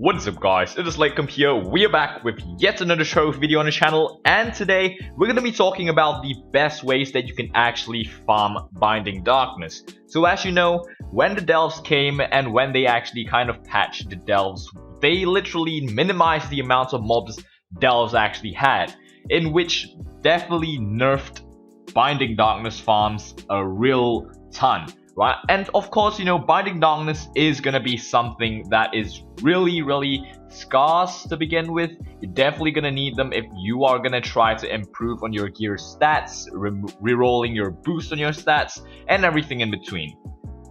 What is up guys, it is Lakecomb here. We are back with yet another Trove video on the channel, and today we're going to be talking about the best ways that you can actually farm Binding Darkness. So as you know, when the Delves came and when they actually kind of patched the Delves, they literally minimized the amount of mobs Delves actually had, in which definitely nerfed Binding Darkness farms a real ton. Right? And of course, you know, Binding Darkness is gonna be something that is really scarce to begin with. You're definitely gonna need them if you are gonna try to improve on your gear stats, rerolling your boost on your stats, and everything in between.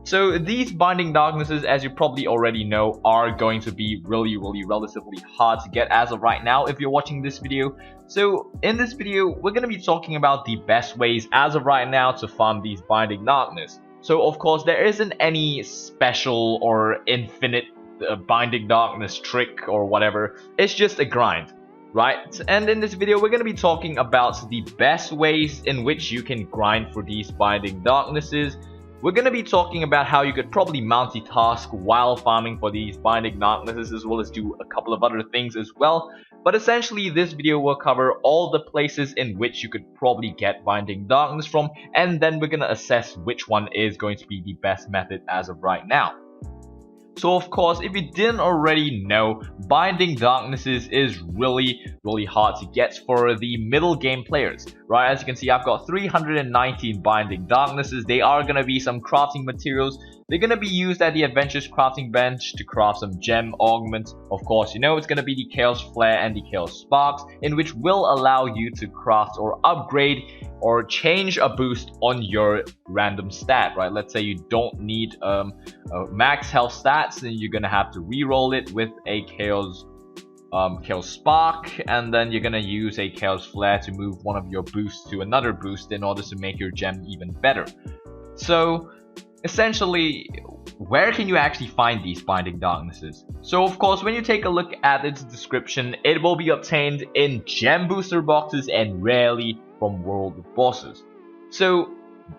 So these Binding Darknesses, as you probably already know, are going to be really relatively hard to get as of right now if you're watching this video. So in this video, we're gonna be talking about the best ways as of right now to farm these Binding Darkness. So of course there isn't any special or infinite Binding Darkness trick or whatever, it's just a grind, right? And in this video we're going to be talking about the best ways in which you can grind for these Binding Darknesses. We're going to be talking about how you could probably multitask while farming for these Binding Darknesses, as well as do a couple of other things as well. But essentially this video will cover all the places in which you could probably get Binding Darkness from, and then we're going to assess which one is going to be the best method as of right now. So of course, if you didn't already know, Binding Darknesses is really hard to get for the middle game players, right? As you can see, I've got 319 Binding Darknesses. They are going to be some crafting materials. They're going to be used at the Adventures crafting bench to craft some gem augments. Of course, you know it's going to be the Chaos Flare and the Chaos Sparks, in which will allow you to craft or upgrade or change a boost on your random stat, right? Let's say you don't need max health stats, then you're gonna have to re-roll it with a Chaos Spark, and then you're gonna use a Chaos Flare to move one of your boosts to another boost in order to make your gem even better. So essentially, where can you actually find these Binding Darknesses? So of course, when you take a look at its description, it will be obtained in gem booster boxes and rarely from world bosses. So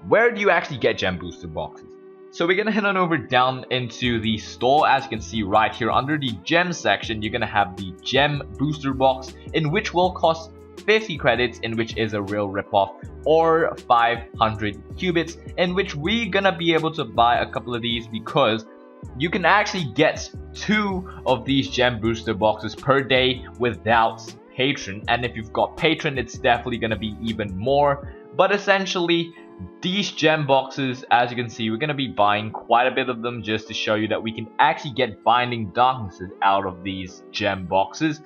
where do you actually get gem booster boxes? So we're gonna head on over down into the store. As you can see right here under the gem section, you're gonna have the gem booster box, in which will cost 50 credits, in which is a real ripoff, or 500 cubits, in which we're gonna be able to buy a couple of these, because you can actually get 2 of these gem booster boxes per day without Patron, and if you've got Patron, it's definitely gonna be even more. But essentially, these gem boxes, as you can see, we're gonna be buying quite a bit of them just to show you that we can actually get Binding Darknesses out of these gem boxes,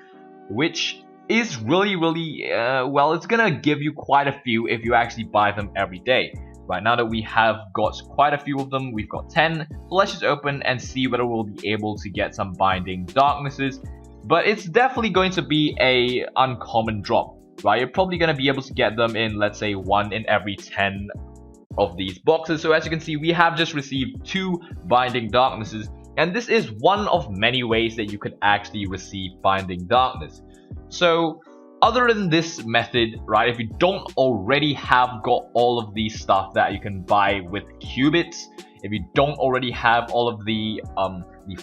which is really well, it's gonna give you quite a few if you actually buy them every day. Right now that we have got quite a few of them, we've got 10, so let's just open and see whether we'll be able to get some Binding Darknesses. But it's definitely going to be a uncommon drop, right? You're probably going to be able to get them in, let's say, 1 in every 10 of these boxes. So as you can see, we have just received 2 Binding Darknesses, and this is one of many ways that you could actually receive Binding Darkness. So other than this method, right, if you don't already have got all of these stuff that you can buy with qubits, if you don't already have all of the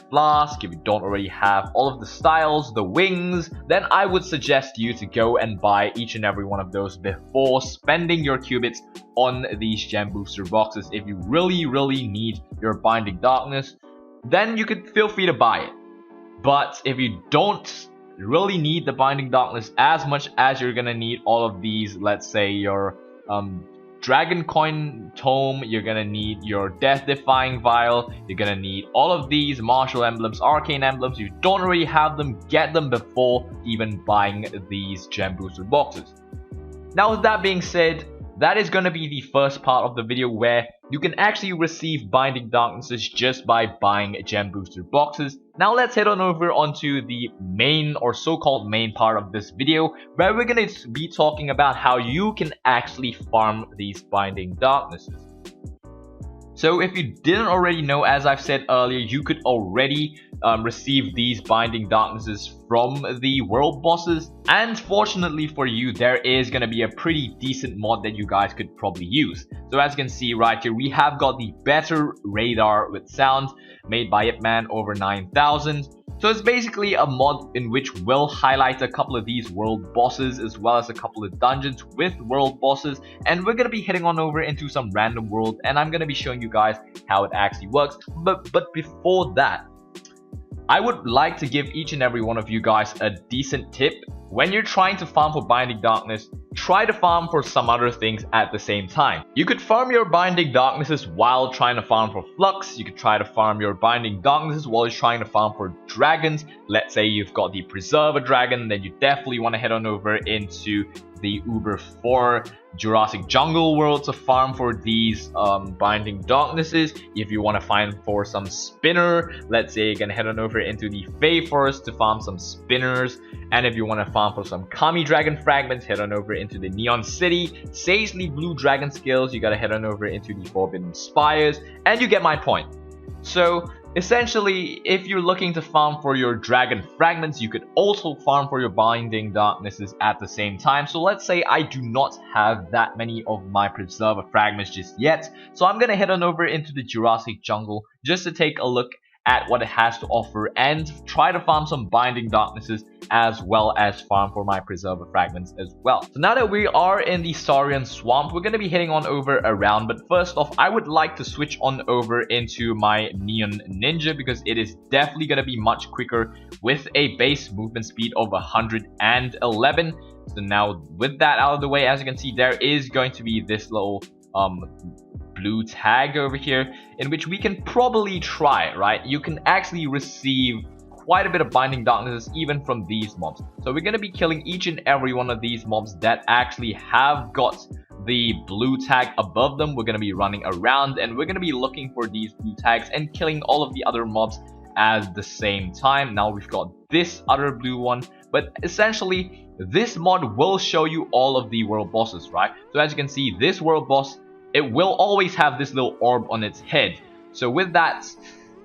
flask, if you don't already have all of the styles, the wings, then I would suggest you to go and buy each and every one of those before spending your qubits on these gem booster boxes. If you really need your Binding Darkness, then you could feel free to buy it. But if you don't really need the Binding Darkness as much as you're gonna need all of these, let's say your Dragon Coin Tome, you're gonna need your Death Defying Vial, you're gonna need all of these Martial Emblems, Arcane Emblems. You don't already have them, get them before even buying these gem booster boxes. Now with that being said, that is going to be the first part of the video where you can actually receive Binding Darknesses just by buying gem booster boxes. Now let's head on over onto the main or so-called main part of this video, where we're going to be talking about how you can actually farm these Binding Darknesses. So if you didn't already know, as I've said earlier, you could already receive these Binding Darknesses from the world bosses. And fortunately for you, there is going to be a pretty decent mod that you guys could probably use. So as you can see right here, we have got the better radar with sound made by Ipman over 9000. So it's basically a mod in which will highlight a couple of these world bosses as well as a couple of dungeons with world bosses, and we're going to be heading on over into some random world, and I'm going to be showing you guys how it actually works. But before that, I would like to give each and every one of you guys a decent tip. When you're trying to farm for Binding Darkness, try to farm for some other things at the same time. You could farm your Binding Darknesses while trying to farm for Flux. You could try to farm your Binding Darknesses while you're trying to farm for dragons. Let's say you've got the Preserver Dragon, then you definitely want to head on over into the Uber 4 Jurassic Jungle world to farm for these Binding Darknesses. If you want to find for some spinner, let's say you're gonna head on over into the Fey Forest to farm some spinners. And if you want to farm for some Kami Dragon fragments, head on over into the Neon City. Sagely Blue Dragon skills, you gotta head on over into the Forbidden Spires, and you get my point. So essentially, if you're looking to farm for your dragon fragments, you could also farm for your Binding Darknesses at the same time. So let's say I do not have that many of my Preserver fragments just yet, so I'm gonna head on over into the Jurassic Jungle just to take a look at what it has to offer and try to farm some Binding Darknesses as well as farm for my Preserver fragments as well. So now that we are in the Saurian Swamp, we're going to be heading on over around, but first off, I would like to switch on over into my Neon Ninja because it is definitely going to be much quicker with a base movement speed of 111. So now with that out of the way, as you can see, there is going to be this little blue tag over here in which we can probably try, right? You can actually receive quite a bit of Binding Darknesses even from these mobs. So we're going to be killing each and every one of these mobs that actually have got the blue tag above them. We're going to be running around and we're going to be looking for these blue tags and killing all of the other mobs at the same time. Now we've got this other blue one, but essentially this mod will show you all of the world bosses, right? So as you can see, this world boss, it will always have this little orb on its head. So with that,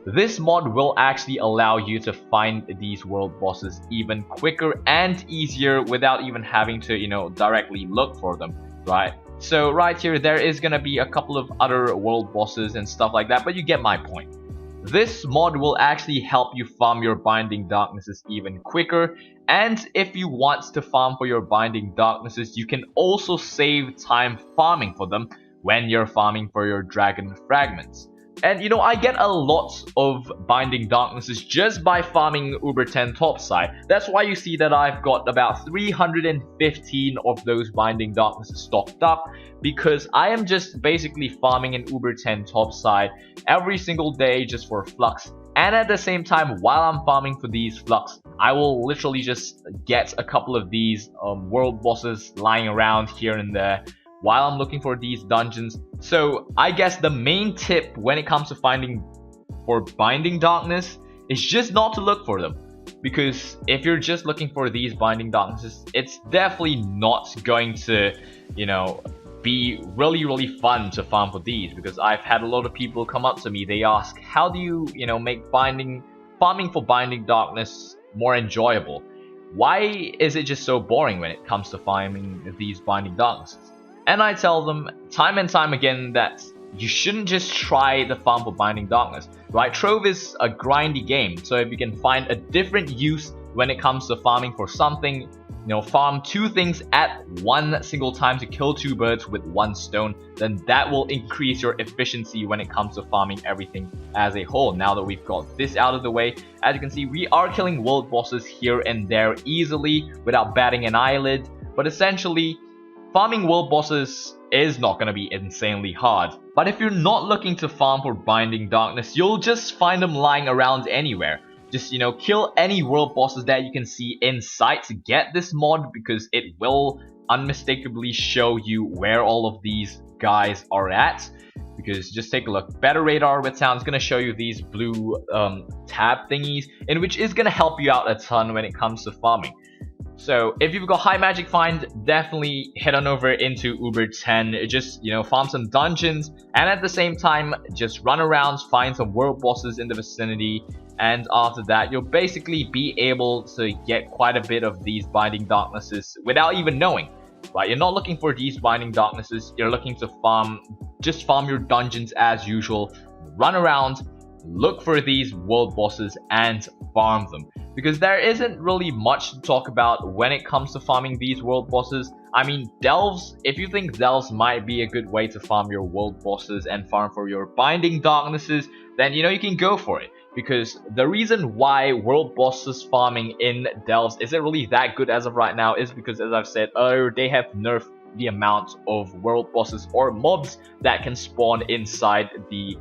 this mod will actually allow you to find these world bosses even quicker and easier without even having to, you know, directly look for them, right? So right here, there is going to be a couple of other world bosses and stuff like that, but you get my point. This mod will actually help you farm your Binding Darknesses even quicker, and if you want to farm for your Binding Darknesses, you can also save time farming for them when you're farming for your dragon fragments. And you know, I get a lot of Binding Darknesses just by farming Uber 10 topside. That's why you see that I've got about 315 of those Binding Darknesses stocked up, because I am just basically farming an Uber 10 topside every single day just for Flux. And at the same time, while I'm farming for these Flux, I will literally just get a couple of these world bosses lying around here and there while I'm looking for these dungeons. So I guess the main tip when it comes to finding for Binding Darkness is just not to look for them. Because if you're just looking for these Binding Darknesses, it's definitely not going to, you know, be really fun to farm for these. Because I've had a lot of people come up to me, they ask, how do you, make farming for Binding Darkness more enjoyable? Why is it just so boring when it comes to farming these Binding Darknesses? And I tell them time and time again that you shouldn't just try the farm for Binding Darkness, right? Trove is a grindy game, so if you can find a different use when it comes to farming for something, farm two things at one single time to kill two birds with one stone, then that will increase your efficiency when it comes to farming everything as a whole. Now that we've got this out of the way, as you can see, we are killing world bosses here and there easily without batting an eyelid, but essentially, farming world bosses is not going to be insanely hard. But if you're not looking to farm for Binding Darkness, you'll just find them lying around anywhere. Just, kill any world bosses that you can see in sight to get this mod, because it will unmistakably show you where all of these guys are at. Because just take a look, better radar with sound is going to show you these blue tab thingies, in which is going to help you out a ton when it comes to farming. So if you've got high magic find, definitely head on over into Uber 10, just farm some dungeons, and at the same time just run around, find some world bosses in the vicinity, and after that you'll basically be able to get quite a bit of these binding darknesses without even knowing. Right, you're not looking for these binding darknesses, you're looking to just farm your dungeons as usual, run around, look for these world bosses and farm them. Because there isn't really much to talk about when it comes to farming these world bosses. I mean, delves, if you think delves might be a good way to farm your world bosses and farm for your binding darknesses, then you can go for it. Because the reason why world bosses farming in delves isn't really that good as of right now is because, as I've said earlier, they have nerfed the amount of world bosses or mobs that can spawn inside the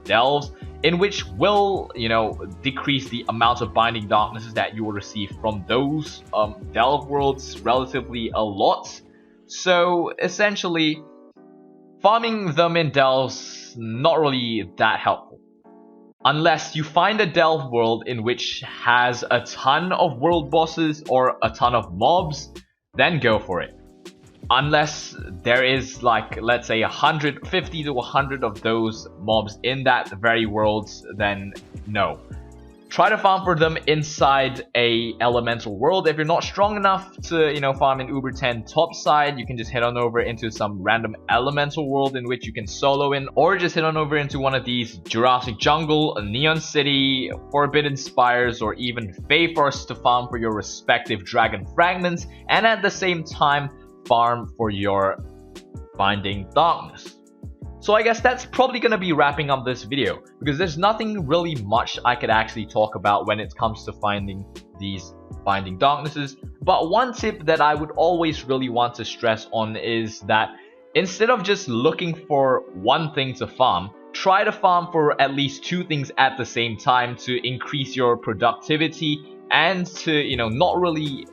delves, in which will decrease the amount of binding darknesses that you will receive from those delve worlds relatively a lot. So essentially, farming them in delves not really that helpful. Unless you find a delve world in which has a ton of world bosses or a ton of mobs, then go for it. Unless there is, like, let's say 50 to 100 of those mobs in that very world, then no. Try to farm for them inside a elemental world. If you're not strong enough to, farm in Uber 10 topside, you can just head on over into some random elemental world in which you can solo in, or just head on over into one of these Jurassic Jungle, Neon City, Forbidden Spires, or even Fey Forest to farm for your respective dragon fragments, and at the same time, farm for your binding darkness. So I guess that's probably going to be wrapping up this video, because there's nothing really much I could actually talk about when it comes to finding these binding darknesses. But one tip that I would always really want to stress on is that instead of just looking for one thing to farm, try to farm for at least two things at the same time to increase your productivity and to not really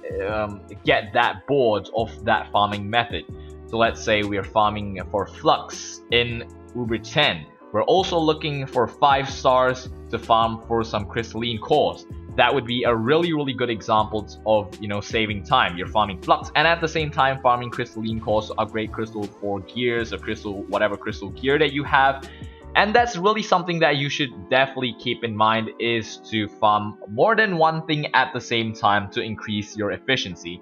get that bored of that farming method. So let's say we are farming for Flux in Uber 10. We're also looking for 5 stars to farm for some crystalline cores. That would be a really good example of saving time. You're farming Flux and at the same time farming crystalline cores to upgrade crystal 4 gears or whatever crystal gear that you have. And that's really something that you should definitely keep in mind, is to farm more than one thing at the same time to increase your efficiency.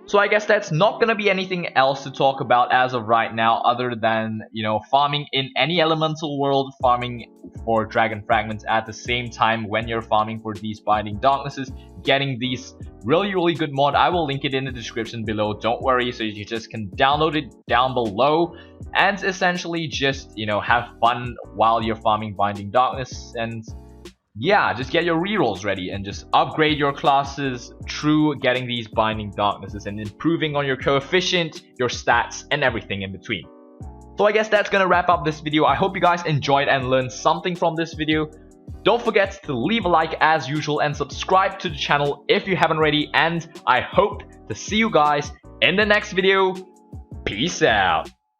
So I guess that's not going to be anything else to talk about as of right now, other than, farming in any elemental world, farming for dragon fragments at the same time when you're farming for these binding darknesses, getting these really good mod. I will link it in the description below, don't worry, so you just can download it down below and essentially just, have fun while you're farming binding darkness. And yeah, just get your rerolls ready and just upgrade your classes through getting these binding darknesses and improving on your coefficient, your stats, and everything in between. So I guess that's gonna wrap up this video. I hope you guys enjoyed and learned something from this video. Don't forget to leave a like as usual and subscribe to the channel if you haven't already, and I hope to see you guys in the next video. Peace out.